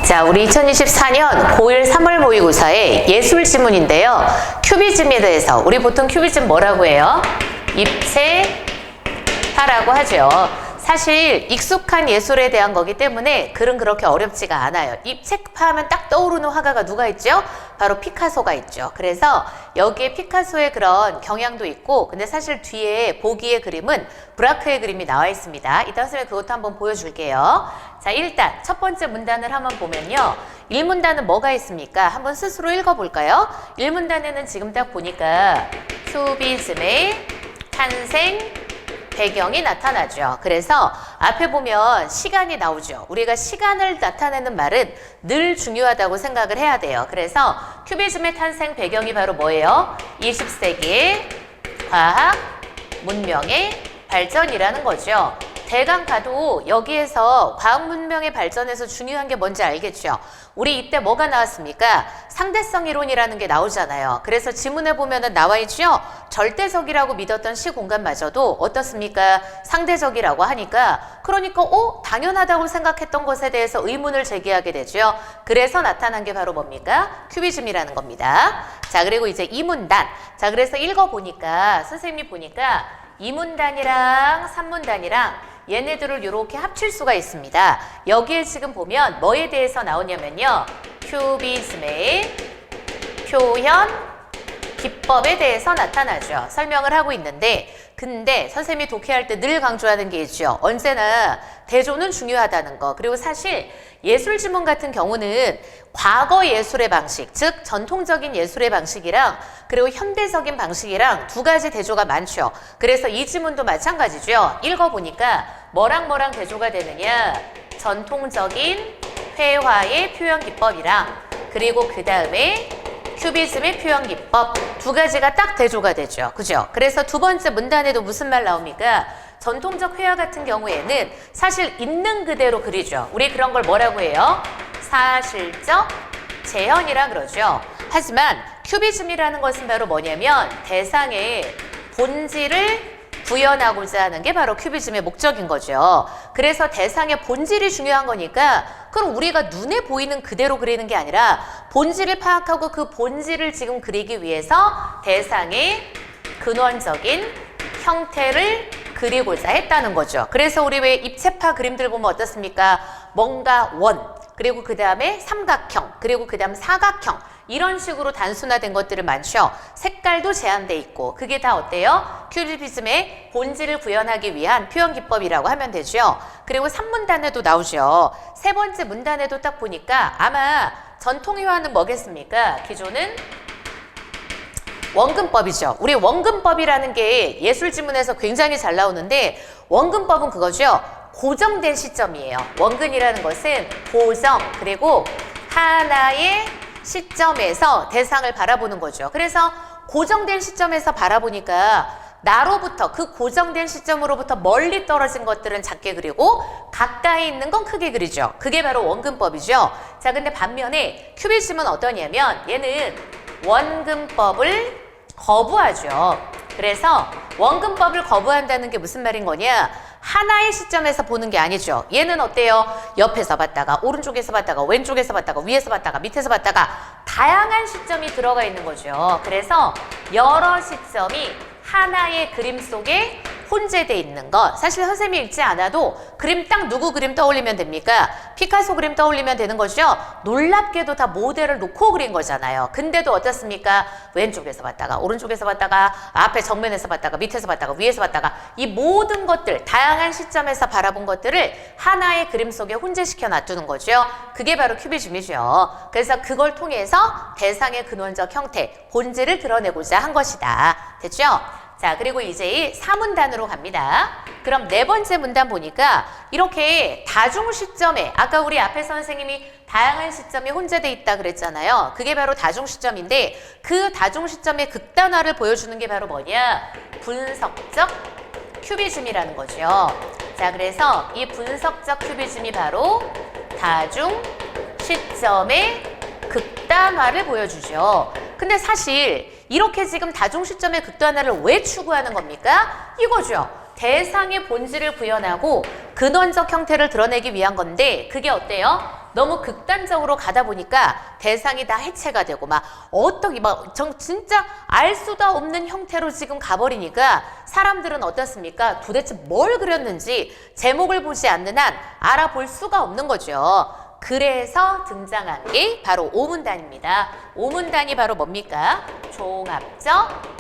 자, 우리 2024년 고1 3월 모의고사의 예술 지문인데요. 큐비즘에 대해서 우리 보통 큐비즘 뭐라고 해요? 입체파라고 하죠. 사실 익숙한 예술에 대한 거기 때문에 글은 그렇게 어렵지가 않아요. 입체파 하면 딱 떠오르는 화가가 누가 있죠? 바로 피카소가 있죠. 그래서 여기에 피카소의 그런 경향도 있고, 근데 사실 뒤에 보기의 그림은 브라크의 그림이 나와 있습니다. 이따 선생님이 그것도 한번 보여줄게요. 자, 일단 첫 번째 문단을 한번 보면요. 1문단은 뭐가 있습니까? 한번 스스로 읽어볼까요? 1문단에는 지금 딱 보니까 큐비즘의 탄생 배경이 나타나죠. 그래서 앞에 보면 시간이 나오죠. 우리가 시간을 나타내는 말은 늘 중요하다고 생각을 해야 돼요. 그래서 큐비즘의 탄생 배경이 바로 뭐예요? 20세기의 과학 문명의 발전이라는 거죠. 대강 가도 여기에서 과학 문명의 발전에서 중요한 게 뭔지 알겠죠? 우리 이때 뭐가 나왔습니까? 상대성 이론이라는 게 나오잖아요. 그래서 지문에 보면은 나와 있죠? 절대적이라고 믿었던 시공간마저도 어떻습니까? 상대적이라고 하니까, 그러니까 당연하다고 생각했던 것에 대해서 의문을 제기하게 되죠. 그래서 나타난 게 바로 뭡니까? 큐비즘이라는 겁니다. 자, 그리고 이제 이 문단. 자, 그래서 읽어보니까 선생님이 보니까 2문단이랑 3문단이랑 얘네들을 이렇게 합칠 수가 있습니다. 여기에 지금 보면 뭐에 대해서 나오냐면요. 큐비즘의 표현 기법에 대해서 나타나죠. 설명을 하고 있는데, 근데 선생님이 독해할 때 늘 강조하는 게 있죠. 언제나 대조는 중요하다는 거. 그리고 사실 예술 지문 같은 경우는 과거 예술의 방식, 즉 전통적인 예술의 방식이랑 그리고 현대적인 방식이랑 두 가지 대조가 많죠. 그래서 이 지문도 마찬가지죠. 읽어보니까 뭐랑 대조가 되느냐. 전통적인 회화의 표현 기법이랑 그리고 그 다음에 큐비즘의 표현 기법 두 가지가 딱 대조가 되죠. 그죠? 그래서 두 번째 문단에도 무슨 말 나옵니까? 전통적 회화 같은 경우에는 사실 있는 그대로 그리죠. 우리 그런 걸 뭐라고 해요? 사실적 재현이라 그러죠. 하지만 큐비즘이라는 것은 바로 뭐냐면 대상의 본질을 구현하고자 하는 게 바로 큐비즘의 목적인 거죠. 그래서 대상의 본질이 중요한 거니까, 그럼 우리가 눈에 보이는 그대로 그리는 게 아니라 본질을 파악하고 그 본질을 지금 그리기 위해서 대상의 근원적인 형태를 그리고자 했다는 거죠. 그래서 우리 왜 입체파 그림들 보면 어떻습니까? 뭔가 원, 그리고 그 다음에 삼각형, 그리고 그 다음 사각형, 이런 식으로 단순화된 것들은 많죠. 색깔도 제한돼 있고, 그게 다 어때요? 큐비즘의 본질을 구현하기 위한 표현 기법이라고 하면 되죠. 그리고 3문단에도 나오죠. 세 번째 문단에도 딱 보니까 아마 전통회화는 뭐겠습니까? 기존은 원근법이죠. 우리 원근법이라는 게 예술 지문에서 굉장히 잘 나오는데, 원근법은 그거죠. 고정된 시점이에요. 원근이라는 것은 고정, 그리고 하나의 시점에서 대상을 바라보는 거죠. 그래서 고정된 시점에서 바라보니까 나로부터, 그 고정된 시점으로부터 멀리 떨어진 것들은 작게 그리고 가까이 있는 건 크게 그리죠. 그게 바로 원근법이죠. 자, 근데 반면에 큐비즘은 어떠냐면 얘는 원근법을 거부하죠. 그래서 원근법을 거부한다는 게 무슨 말인 거냐? 하나의 시점에서 보는 게 아니죠. 얘는 어때요? 옆에서 봤다가, 오른쪽에서 봤다가, 왼쪽에서 봤다가, 위에서 봤다가, 밑에서 봤다가 다양한 시점이 들어가 있는 거죠. 그래서 여러 시점이 하나의 그림 속에 혼재돼 있는 것. 사실 선생님이 읽지 않아도 그림 딱 누구 그림 떠올리면 됩니까? 피카소 그림 떠올리면 되는 거죠. 놀랍게도 다 모델을 놓고 그린 거잖아요. 근데도 어떻습니까? 왼쪽에서 봤다가, 오른쪽에서 봤다가, 앞에 정면에서 봤다가, 밑에서 봤다가, 위에서 봤다가, 이 모든 것들, 다양한 시점에서 바라본 것들을 하나의 그림 속에 혼재시켜 놔두는 거죠. 그게 바로 큐비즘이죠. 그래서 그걸 통해서 대상의 근원적 형태, 본질을 드러내고자 한 것이다. 됐죠? 자, 그리고 이제 4문단으로 갑니다. 그럼 네 번째 문단 보니까 이렇게 다중 시점에, 아까 우리 앞에 선생님이 다양한 시점이 혼재돼 있다 그랬잖아요. 그게 바로 다중 시점인데, 그 다중 시점의 극단화를 보여주는 게 바로 뭐냐? 분석적 큐비즘이라는 거죠. 자, 그래서 이 분석적 큐비즘이 바로 다중 시점의 극단화를 보여주죠. 근데 사실 이렇게 지금 다중 시점의 극단화를 왜 추구하는 겁니까? 이거죠. 대상의 본질을 구현하고 근원적 형태를 드러내기 위한 건데, 그게 어때요? 너무 극단적으로 가다 보니까 대상이 다 해체가 되고 막 어떻게 막 진짜 알 수도 없는 형태로 지금 가버리니까 사람들은 어떻습니까? 도대체 뭘 그렸는지 제목을 보지 않는 한 알아볼 수가 없는 거죠. 그래서 등장한 게 바로 오문단입니다. 오문단이 바로 뭡니까? 종합적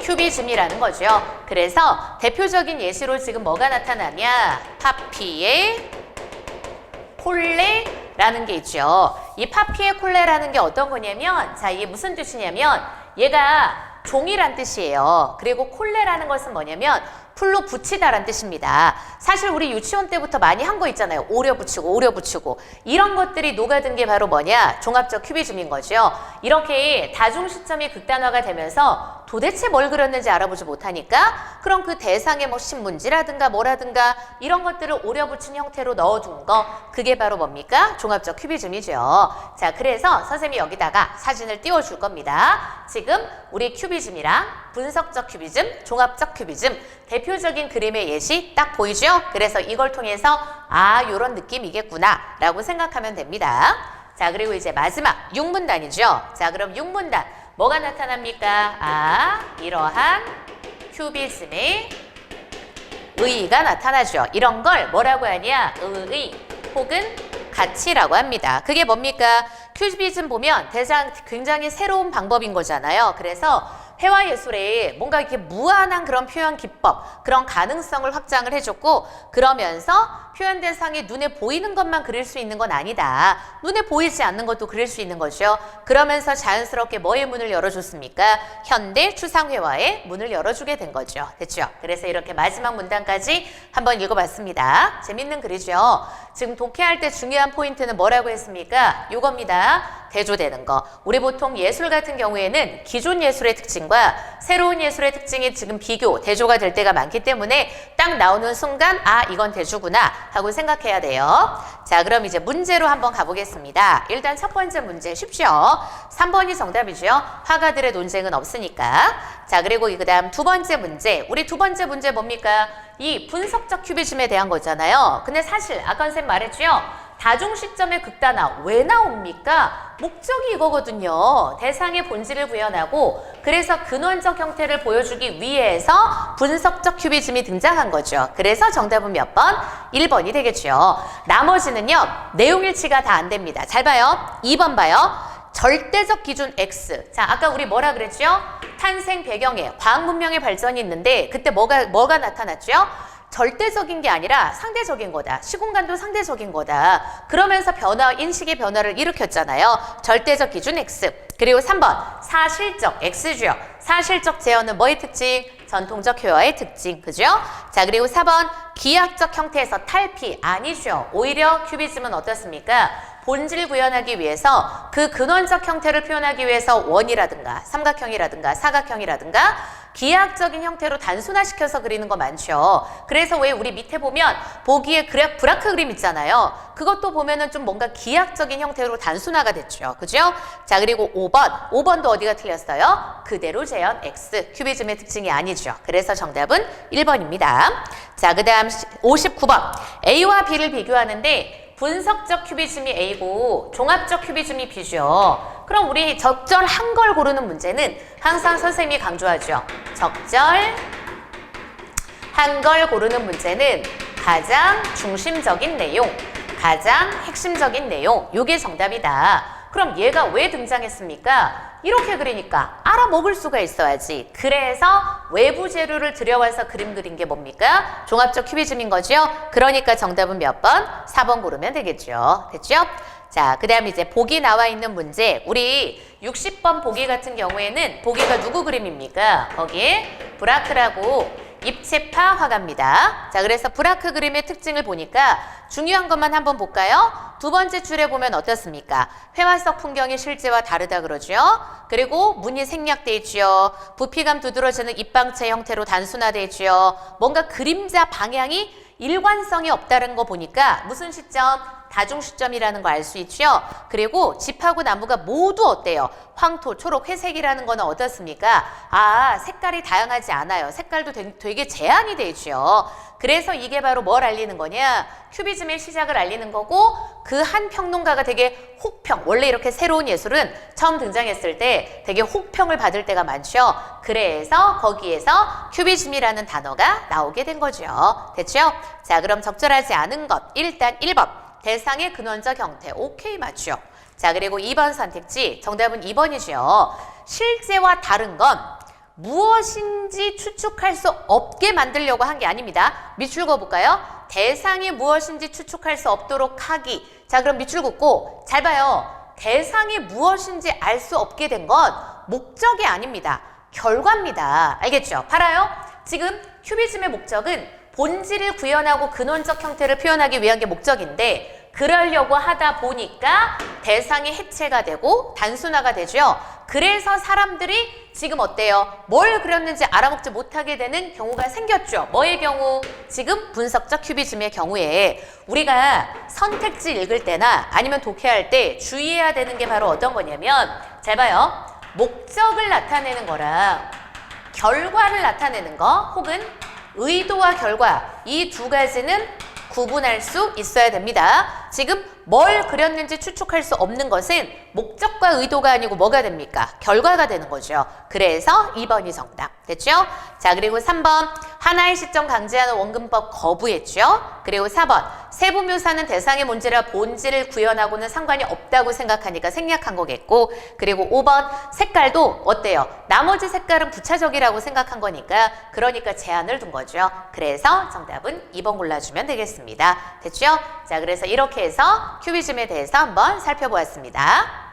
큐비즘이라는 거죠. 그래서 대표적인 예시로 지금 뭐가 나타나냐? 파피의 콜레라는 게 있죠. 이 파피의 콜레라는 게 어떤 거냐면, 자, 이게 무슨 뜻이냐면 얘가 종이란 뜻이에요. 그리고 콜레라는 것은 뭐냐면 풀로 붙이다란 뜻입니다. 사실 우리 유치원 때부터 많이 한 거 있잖아요. 오려 붙이고 오려 붙이고 이런 것들이 녹아든 게 바로 뭐냐? 종합적 큐비즘인 거죠. 이렇게 다중 시점이 극단화가 되면서 도대체 뭘 그렸는지 알아보지 못하니까 그럼 그 대상에 뭐 신문지라든가 뭐라든가 이런 것들을 오려 붙인 형태로 넣어둔 거, 그게 바로 뭡니까? 종합적 큐비즘이죠. 자, 그래서 선생님이 여기다가 사진을 띄워줄 겁니다. 지금 우리 큐비즘이랑 분석적 큐비즘, 종합적 큐비즘 대표적인 그림의 예시 딱 보이죠? 그래서 이걸 통해서 아, 요런 느낌이겠구나 라고 생각하면 됩니다. 자, 그리고 이제 마지막 6문단이죠. 자, 그럼 6문단 뭐가 나타납니까? 아, 이러한 큐비즘의 의의가 나타나죠. 이런 걸 뭐라고 하냐? 의의 혹은 가치라고 합니다. 그게 뭡니까? 큐비즘 보면 대상 굉장히 새로운 방법인 거잖아요. 그래서 회화예술에 뭔가 이렇게 무한한 그런 표현 기법, 그런 가능성을 확장을 해줬고, 그러면서 표현 대상이 눈에 보이는 것만 그릴 수 있는 건 아니다. 눈에 보이지 않는 것도 그릴 수 있는 거죠. 그러면서 자연스럽게 뭐의 문을 열어줬습니까? 현대 추상회화의 문을 열어주게 된 거죠. 됐죠? 그래서 이렇게 마지막 문단까지 한번 읽어봤습니다. 재밌는 글이죠. 지금 독해할 때 중요한 포인트는 뭐라고 했습니까? 요겁니다. 대조되는 거. 우리 보통 예술 같은 경우에는 기존 예술의 특징과 새로운 예술의 특징이 지금 비교, 대조가 될 때가 많기 때문에 딱 나오는 순간 아, 이건 대조구나 하고 생각해야 돼요. 자, 그럼 이제 문제로 한번 가보겠습니다. 일단 첫 번째 문제 쉽죠? 3번이 정답이죠. 화가들의 논쟁은 없으니까. 자, 그리고 그 다음 두 번째 문제. 우리 두 번째 문제 뭡니까? 이 분석적 큐비즘에 대한 거잖아요. 근데 사실 아까 선생님 말했죠? 다중 시점의 극단화 왜 나옵니까? 목적이 이거거든요. 대상의 본질을 구현하고 그래서 근원적 형태를 보여주기 위해서 분석적 큐비즘이 등장한 거죠. 그래서 정답은 몇 번? 1번이 되겠죠. 나머지는요. 내용 일치가 다 안 됩니다. 잘 봐요. 2번 봐요. 절대적 기준 X. 자, 아까 우리 뭐라 그랬죠? 탄생 배경에 과학 문명의 발전이 있는데 그때 뭐가 나타났죠? 절대적인 게 아니라 상대적인 거다. 시공간도 상대적인 거다. 그러면서 인식의 변화를 일으켰잖아요. 절대적 기준 X. 그리고 3번, 사실적 X죠. 사실적 재현은 뭐의 특징? 전통적 회화의 특징. 그죠? 자, 그리고 4번, 기하학적 형태에서 탈피. 아니죠. 오히려 큐비즘은 어떻습니까? 본질 구현하기 위해서 그 근원적 형태를 표현하기 위해서 원이라든가 삼각형이라든가 사각형이라든가 기하학적인 형태로 단순화시켜서 그리는 거 많죠. 그래서 왜 우리 밑에 보면 보기에 브라크 그림 있잖아요. 그것도 보면은 좀 뭔가 기하학적인 형태로 단순화가 됐죠. 그죠? 자, 그리고 5번. 5번도 어디가 틀렸어요? 그대로 재현 X. 큐비즘의 특징이 아니죠. 그래서 정답은 1번입니다. 자, 그 다음 59번. A와 B를 비교하는데 분석적 큐비즘이 A고 종합적 큐비즘이 B죠. 그럼 우리 적절한 걸 고르는 문제는 항상 선생님이 강조하죠. 적절한 걸 고르는 문제는 가장 중심적인 내용, 가장 핵심적인 내용, 요게 정답이다. 그럼 얘가 왜 등장했습니까? 이렇게 그리니까 알아먹을 수가 있어야지. 그래서 외부 재료를 들여와서 그림 그린 게 뭡니까? 종합적 큐비즘인 거죠. 그러니까 정답은 몇 번? 4번 고르면 되겠죠. 됐죠? 자, 그 다음 이제 보기 나와 있는 문제. 우리 60번 보기 같은 경우에는 보기가 누구 그림입니까? 거기에 브라크라고 입체파 화가입니다. 자, 그래서 브라크 그림의 특징을 보니까 중요한 것만 한번 볼까요? 두 번째 줄에 보면 어떻습니까? 회화 속 풍경이 실제와 다르다 그러죠. 그리고 문이 생략돼 있죠. 부피감 두드러지는 입방체 형태로 단순화돼 있죠. 뭔가 그림자 방향이 일관성이 없다는 거 보니까 무슨 시점? 다중 시점이라는 거 알 수 있죠. 그리고 집하고 나무가 모두 어때요? 황토, 초록, 회색이라는 거는 어떻습니까? 아, 색깔이 다양하지 않아요. 색깔도 되게 제한이 돼 있죠. 그래서 이게 바로 뭘 알리는 거냐? 큐비즘의 시작을 알리는 거고 그 한 평론가가 되게 혹평, 원래 이렇게 새로운 예술은 처음 등장했을 때 되게 혹평을 받을 때가 많죠. 그래서 거기에서 큐비즘이라는 단어가 나오게 된 거죠. 됐죠? 자, 그럼 적절하지 않은 것 일단 1번 대상의 근원적 형태. 오케이, 맞죠? 자, 그리고 2번 선택지 정답은 2번이죠. 실제와 다른 건 무엇인지 추측할 수 없게 만들려고 한 게 아닙니다. 밑줄 그어볼까요? 대상이 무엇인지 추측할 수 없도록 하기. 자, 그럼 밑줄 긋고 잘 봐요. 대상이 무엇인지 알 수 없게 된 건 목적이 아닙니다. 결과입니다. 알겠죠? 봐라요. 지금 큐비즘의 목적은 본질을 구현하고 근원적 형태를 표현하기 위한 게 목적인데 그러려고 하다 보니까 대상이 해체가 되고 단순화가 되죠. 그래서 사람들이 지금 어때요? 뭘 그렸는지 알아먹지 못하게 되는 경우가 생겼죠. 뭐의 경우? 지금 분석적 큐비즘의 경우에 우리가 선택지 읽을 때나 아니면 독해할 때 주의해야 되는 게 바로 어떤 거냐면 잘 봐요. 목적을 나타내는 거랑 결과를 나타내는 거 혹은 의도와 결과 이 두 가지는 구분할 수 있어야 됩니다. 지금 뭘 그렸는지 추측할 수 없는 것은 목적과 의도가 아니고 뭐가 됩니까? 결과가 되는 거죠. 그래서 2번이 정답. 됐죠? 자, 그리고 3번 하나의 시점 강제하는 원근법 거부했죠. 그리고 4번 세부묘사는 대상의 본질을 구현하고는 상관이 없다고 생각하니까 생략한 거겠고 그리고 5번 색깔도 어때요? 나머지 색깔은 부차적이라고 생각한 거니까 그러니까 제한을 둔 거죠. 그래서 정답은 2번 골라주면 되겠습니다. 됐죠? 자, 그래서 이렇게 해서 큐비즘에 대해서 한번 살펴보았습니다.